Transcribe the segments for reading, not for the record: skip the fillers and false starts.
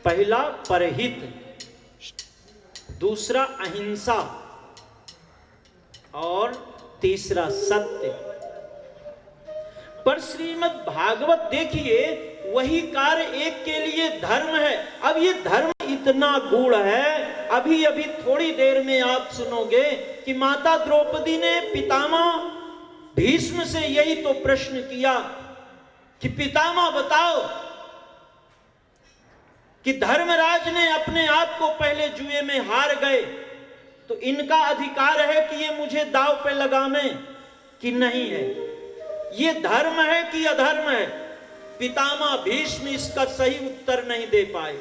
पहला परहित, दूसरा अहिंसा और तीसरा सत्य। पर श्रीमद् भागवत देखिए, वही कार्य एक के लिए धर्म है। अब ये धर्म इतना गूढ़ है, अभी अभी थोड़ी देर में आप सुनोगे कि माता द्रौपदी ने पितामह भीष्म से यही तो प्रश्न किया कि पितामह बताओ कि धर्मराज ने अपने आप को पहले जुए में हार गए, तो इनका अधिकार है कि ये मुझे दांव पे लगावे कि नहीं है? ये धर्म है कि अधर्म है? पितामह भीष्म इसका सही उत्तर नहीं दे पाए।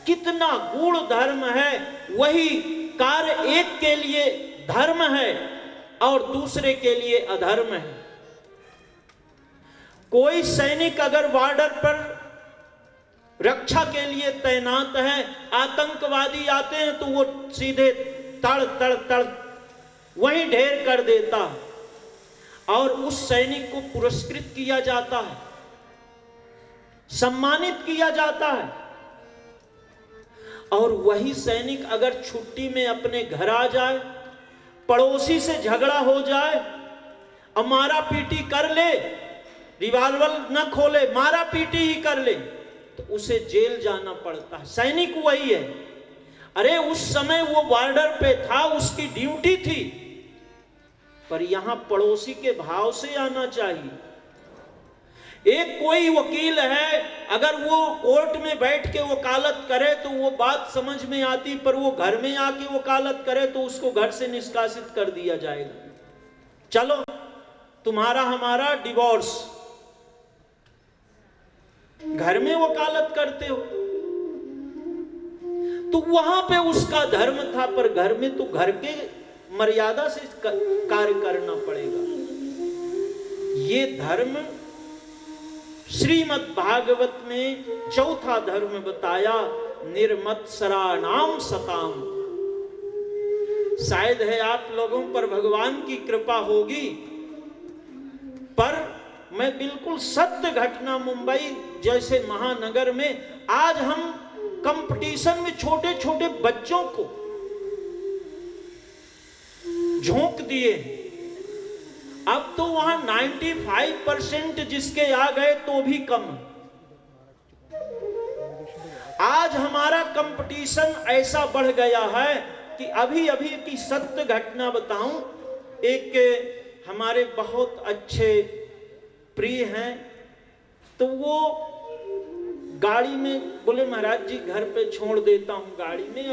कितना गूढ़ धर्म है। वही कार्य एक के लिए धर्म है और दूसरे के लिए अधर्म है। कोई सैनिक अगर बॉर्डर पर रक्षा के लिए तैनात है, आतंकवादी आते हैं तो वो सीधे तड़ तड़ तड़ वहीं ढेर कर देता और उस सैनिक को पुरस्कृत किया जाता है, सम्मानित किया जाता है। और वही सैनिक अगर छुट्टी में अपने घर आ जाए, पड़ोसी से झगड़ा हो जाए और मारा पीटी कर ले, रिवॉल्वर न खोले, मारा पीटी ही कर ले, तो उसे जेल जाना पड़ता है। सैनिक वही है। अरे उस समय वो बॉर्डर पे था, उसकी ड्यूटी थी, पर यहां पड़ोसी के भाव से आना चाहिए। एक कोई वकील है, अगर वो कोर्ट में बैठ के वकालत करे तो वो बात समझ में आती, पर वो घर में आके वकालत करे तो उसको घर से निष्कासित कर दिया जाएगा। चलो तुम्हारा हमारा डिवोर्स, घर में वकालत करते हो। तो वहां पे उसका धर्म था, पर घर में तो घर के मर्यादा से कार्य करना पड़ेगा। ये धर्म श्रीमद् भागवत में चौथा धर्म बताया, निर्मत्सराणाम सताम। शायद है आप लोगों पर भगवान की कृपा होगी, पर मैं बिल्कुल सत्य घटना, मुंबई जैसे महानगर में आज हम कंपटीशन में छोटे छोटे बच्चों को झोंक दिए। अब तो वहां 95% जिसके आ गए तो भी कम। आज हमारा कंपटीशन ऐसा बढ़ गया है कि अभी अभी की सत्य घटना बताऊं। एक हमारे बहुत अच्छे प्रिय हैं, तो वो गाड़ी में बोले महाराज जी घर पे छोड़ देता हूं गाड़ी में।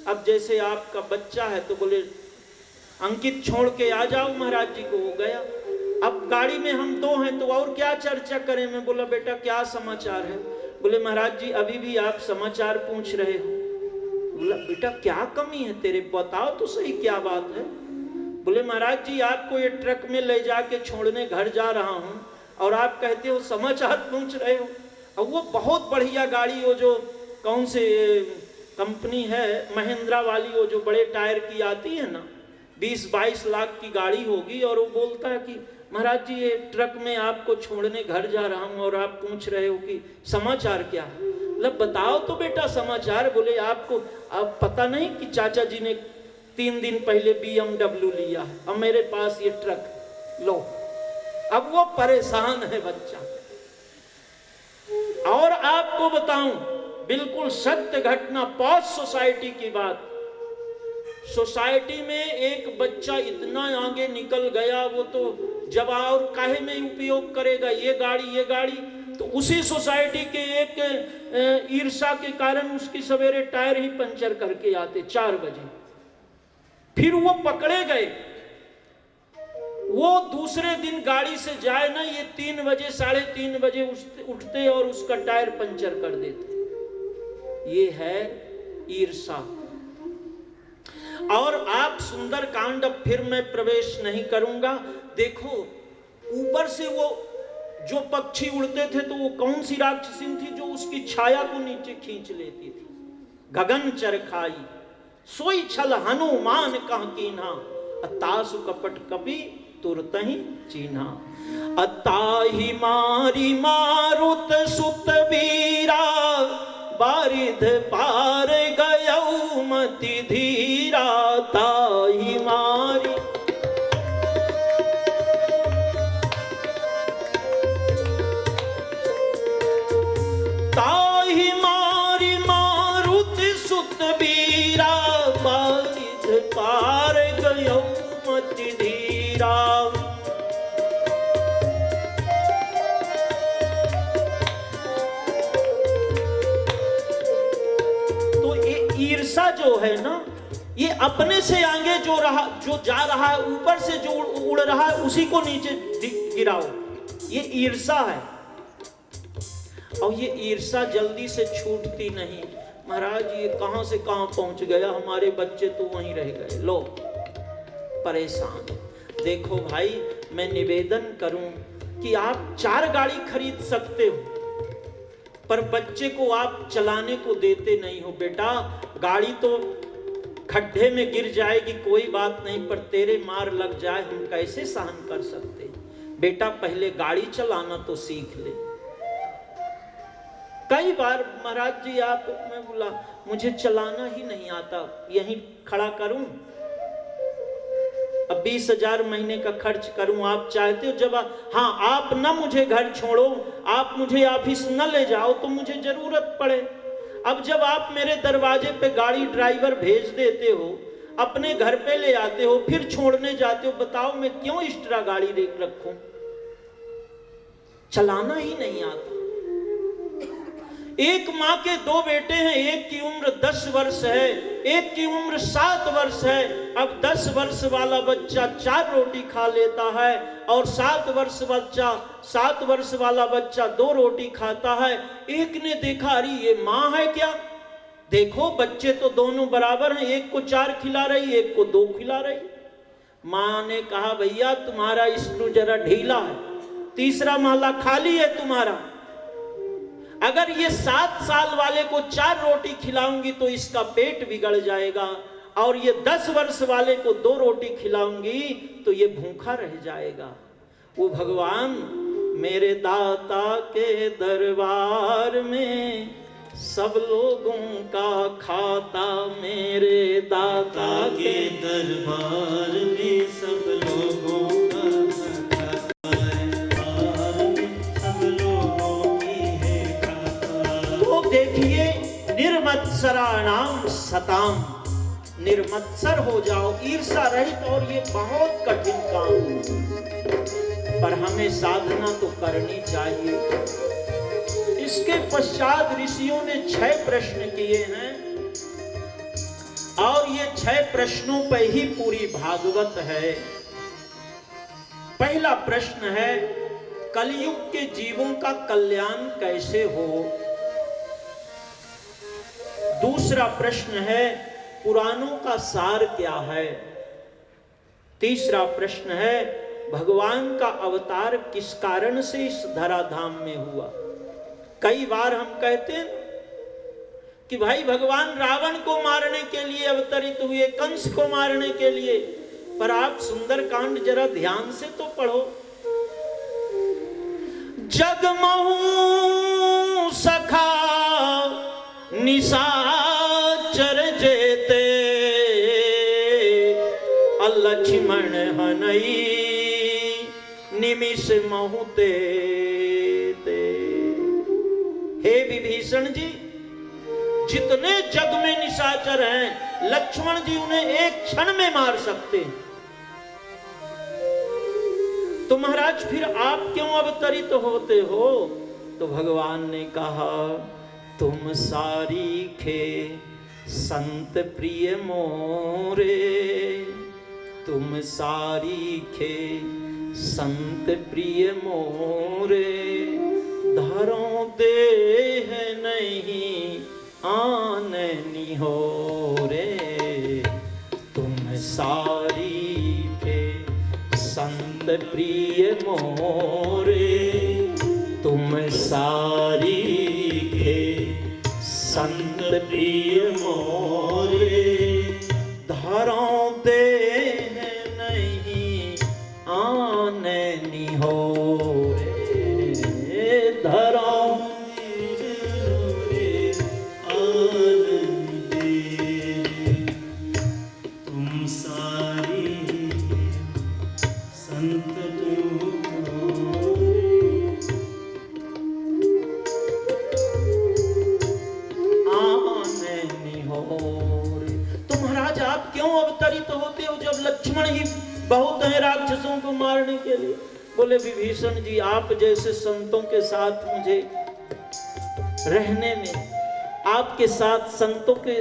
अब जैसे आपका बच्चा है तो बोले अंकित छोड़ के आ जाओ महाराज जी को। हो गया। अब गाड़ी में हम दो हैं तो और क्या चर्चा करें। मैं बोला बेटा क्या समाचार है? बोले महाराज जी अभी भी आप समाचार पूछ रहे हो। बोला बेटा क्या कमी है तेरे, बताओ तो सही क्या बात है। बोले महाराज जी आपको ये ट्रक में ले जाके छोड़ने घर जा रहा हूं और आप कहते हो समाचार पूछ रहे हो। अब वो बहुत बढ़िया गाड़ी, वो जो कौन से कंपनी है महिंद्रा वाली, वो जो बड़े टायर की आती है ना, 20-22 लाख की गाड़ी होगी। और वो बोलता है कि महाराज जी ये ट्रक में आपको छोड़ने घर जा रहा हूं और आप पूछ रहे हो कि समाचार क्या है। मतलब बताओ तो बेटा समाचार। बोले आपको अब पता नहीं कि चाचा जी ने 3 दिन पहले BMW लिया है, अब मेरे पास ये ट्रक लो। अब वो परेशान है बच्चा। और आपको बताऊं बिल्कुल सत्य घटना, पॉश सोसाइटी की बात। सोसाइटी में एक बच्चा इतना आगे निकल गया, वो तो जब और काहे में उपयोग करेगा ये गाड़ी। तो उसी सोसाइटी के एक ईर्षा के कारण उसकी सवेरे टायर ही पंचर करके आते 4 बजे। फिर वो पकड़े गए। वो दूसरे दिन गाड़ी से जाए ना, ये 3 बजे 3:30 बजे उठते और उसका टायर पंचर कर देते। ये है ईर्षा। और आप सुंदर कांड, अब फिर मैं प्रवेश नहीं करूंगा। देखो ऊपर से वो जो पक्षी उड़ते थे तो वो कौन सी राक्षसी थी जो उसकी छाया को नीचे खींच लेती थी। गगन चरखाई सोई छल हनुमान कह कीन्हा, तासु कपट कपि तुरत ही चीन्हा। अताही मारी मारुत सुत बीरा, बारिध पार गयौ मति धीरा। ताही मारी ताही मारी मारुत सुत बीरा, बारिध पार गयौ मति धीरा। तो ये ईर्षा जो है ना, ये अपने से आगे जो जा रहा है, ऊपर से जो उड़ रहा है, उसी को नीचे गिराओ। ये ईर्षा है, और ये ईर्षा जल्दी से छूटती नहीं। महाराज ये कहां से कहां पहुंच गया, हमारे बच्चे तो वहीं रह गए, लो परेशान। देखो भाई, मैं निवेदन करूं कि आप 4 गाड़ी खरीद सकते हो, पर बच्चे को आप चलाने को देते नहीं हो। बेटा गाड़ी तो खड्डे में गिर जाएगी कोई बात नहीं, पर तेरे मार लग जाए हम कैसे सहन कर सकते। बेटा पहले गाड़ी चलाना तो सीख ले। कई बार महाराज जी आप, मैं बोला मुझे चलाना ही नहीं आता, यहीं खड़ा करूं, अब 20,000 महीने का खर्च करूं। आप चाहते हो जब हाँ आप ना मुझे घर छोड़ो, आप मुझे ऑफिस न ले जाओ तो मुझे जरूरत पड़े। अब जब आप मेरे दरवाजे पे गाड़ी ड्राइवर भेज देते हो, अपने घर पे ले आते हो, फिर छोड़ने जाते हो, बताओ मैं क्यों एक्स्ट्रा गाड़ी रखूं। चलाना ही नहीं आता। एक माँ के 2 बेटे हैं, एक की उम्र 10 वर्ष है, एक की उम्र 7 वर्ष है। अब 10 वर्ष वाला बच्चा 4 रोटी खा लेता है, और 7 वर्ष वाला बच्चा 2 रोटी खाता है। एक ने देखा अरे ये माँ है क्या, देखो बच्चे तो दोनों बराबर हैं, एक को 4 खिला रही, एक को 2 खिला रही। माँ ने कहा भैया तुम्हारा स्क्रू जरा ढीला है, तीसरा महला खाली है तुम्हारा। अगर ये 7 साल वाले को 4 रोटी खिलाऊंगी तो इसका पेट बिगड़ जाएगा, और ये 10 वर्ष वाले को 2 रोटी खिलाऊंगी तो ये भूखा रह जाएगा। वो भगवान मेरे दाता के दरबार में सब लोगों का खाता, मेरे दाता के दरबार में सब लोगों का खाता है, सब लोगों की है खाता। तो देखिए निर्मत्सराणाम सताम, निर्मत्सर हो जाओ, ईर्षा रहित। और ये बहुत कठिन काम है, पर हमें साधना तो करनी चाहिए। इसके पश्चात ऋषियों ने 6 प्रश्न किए हैं, और ये 6 प्रश्नों पर ही पूरी भागवत है। पहला प्रश्न है कलयुग के जीवों का कल्याण कैसे हो। दूसरा प्रश्न है पुराणों का सार क्या है। तीसरा प्रश्न है भगवान का अवतार किस कारण से इस धराधाम में हुआ। कई बार हम कहते हैं कि भाई भगवान रावण को मारने के लिए अवतरित हुए, कंस को मारने के लिए, पर आप सुंदरकांड जरा ध्यान से तो पढ़ो। जगमहु सखा निशाचर जेते, लक्ष्मण हनई निमिष महुते। हे विभीषण जी, जितने जग में निशाचर हैं, लक्ष्मण जी उन्हें एक क्षण में मार सकते हैं। तो महाराज फिर आप क्यों अवतरित होते हो। तो भगवान ने कहा तुम सारी खे संत प्रिय मोरे, तुम सारी खे संत प्रिय मोरे, धरों देह नहीं आननी हो रे। तुम सारी खे संत प्रिय मोरे, तुम सारी खे संत प्रिय मोरे, धरों देह नहीं आनैनी हो रे धरा तुम सारी संत आनैनी हो रे। तो महाराज आप क्यों अवतरित होते हो जब लक्ष्मण ही बहुत हैं राक्षसों को मारने के लिए? बोले विभीषण जी आप जैसे संतों के साथ मुझे रहने में, आपके साथ संतों के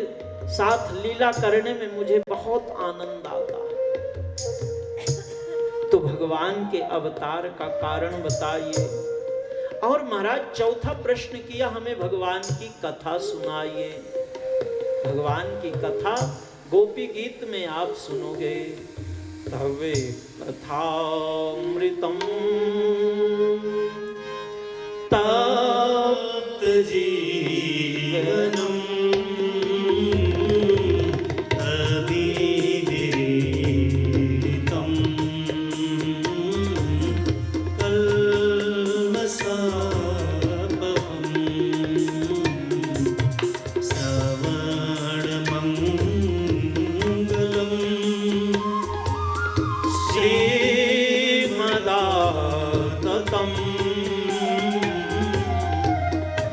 साथ लीला करने में मुझे बहुत आनंद आता है। तो भगवान के अवतार का कारण बताइए। और महाराज चौथा प्रश्न किया हमें भगवान की कथा सुनाइए। भगवान की कथा गोपी गीत में आप सुनोगे। तवे कथामृतम तप्त जीवनम अभिविरितम कल्मषापहं श्रवणमङ्गलम् श्रीमदाततम्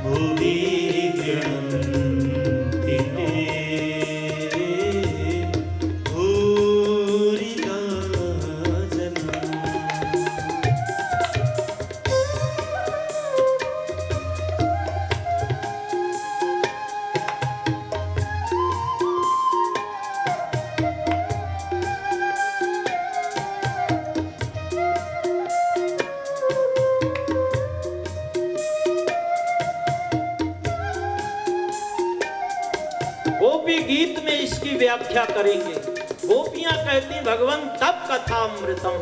भुवि गृह्णन्ति ते भूरिदा जना। गोपी गीत में इसकी व्याख्या करेंगे। गोपियां कहती भगवान तब कथामृतम,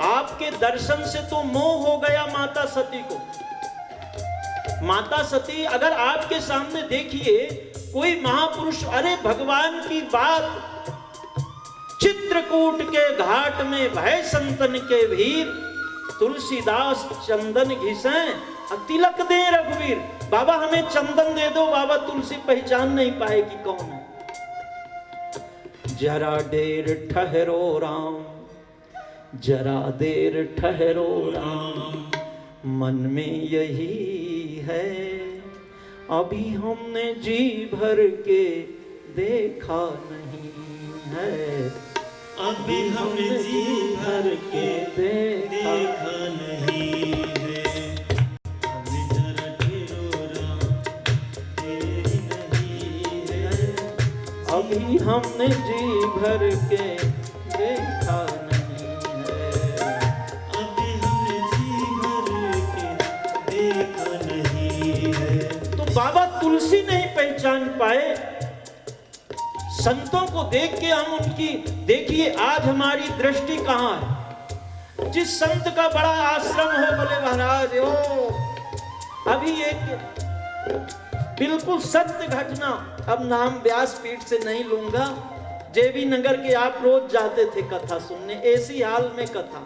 आपके दर्शन से तो मोह हो गया माता सती को। माता सती अगर आपके सामने देखिए कोई महापुरुष, अरे भगवान की बात, चित्रकूट के घाट में भय संतन के वीर, तुलसीदास चंदन घिसें तिलक दे रघुवीर। बाबा हमें चंदन दे दो, बाबा तुलसी पहचान नहीं पाएगी कौन है। जरा देर ठहरो राम, जरा देर ठहरो राम, मन में यही है, अभी हमने जी भर के देखा नहीं है, अभी हमने जी भर के देखा नहीं है। अभी जरा ठहरो राम, तेरी नहीं है। अभी हमने जी भर के देखा नहीं है। अभी हमने जी भर के देखा नहीं है। तो बाबा तुलसी नहीं पहचान पाए। संतों को देख के हम उनकी, देखिए आज हमारी दृष्टि कहां है। जिस संत का बड़ा आश्रम हो, बोले महाराज ओ, अभी एक बिल्कुल सत्य घटना, अब नाम व्यासपीठ से नहीं लूंगा, जेबी नगर के आप रोज जाते थे कथा सुनने, ऐसी हाल में कथा।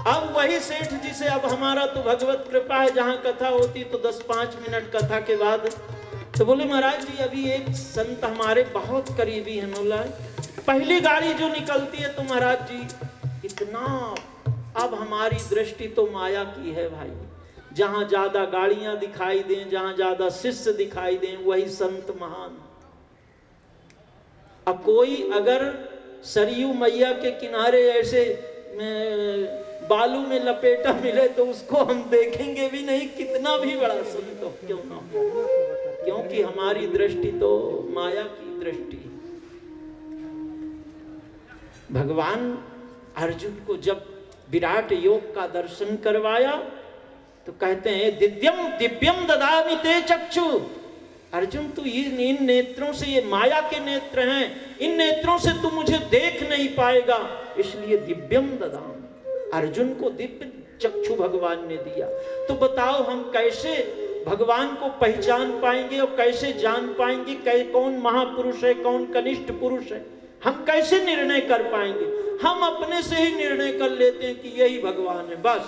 अब वही सेठ जी से, अब हमारा तो भगवत कृपा है, जहां कथा होती तो 10-5 मिनट कथा के बाद, तो बोले महाराज जी अभी एक संत हमारे बहुत करीबी हैं। बोला पहली गाड़ी जो निकलती है तो महाराज जी इतना, अब हमारी दृष्टि तो माया की है भाई, जहां ज्यादा गाड़ियां दिखाई दें, जहां ज्यादा शिष्य दिखाई दें, वही संत महान। अब कोई अगर सरयू मैया के किनारे ऐसे बालू में लपेटा मिले तो उसको हम देखेंगे भी नहीं, कितना भी बड़ा संत हो क्यों ना हो, क्योंकि हमारी दृष्टि तो माया की दृष्टि। भगवान अर्जुन को जब विराट योग का दर्शन करवाया तो कहते हैं दिव्यम दिव्यम ददामि ते चक्षु। अर्जुन तू इन नेत्रों से, ये माया के नेत्र हैं, इन नेत्रों से तू मुझे देख नहीं पाएगा, इसलिए दिव्यम ददाम। अर्जुन को दिव्य चक्षु भगवान ने दिया। तो बताओ हम कैसे भगवान को पहचान पाएंगे और कैसे जान पाएंगे कौन महापुरुष है, कौन कनिष्ठ पुरुष है, हम कैसे निर्णय कर पाएंगे। हम अपने से ही निर्णय कर लेते हैं कि यही भगवान है बस।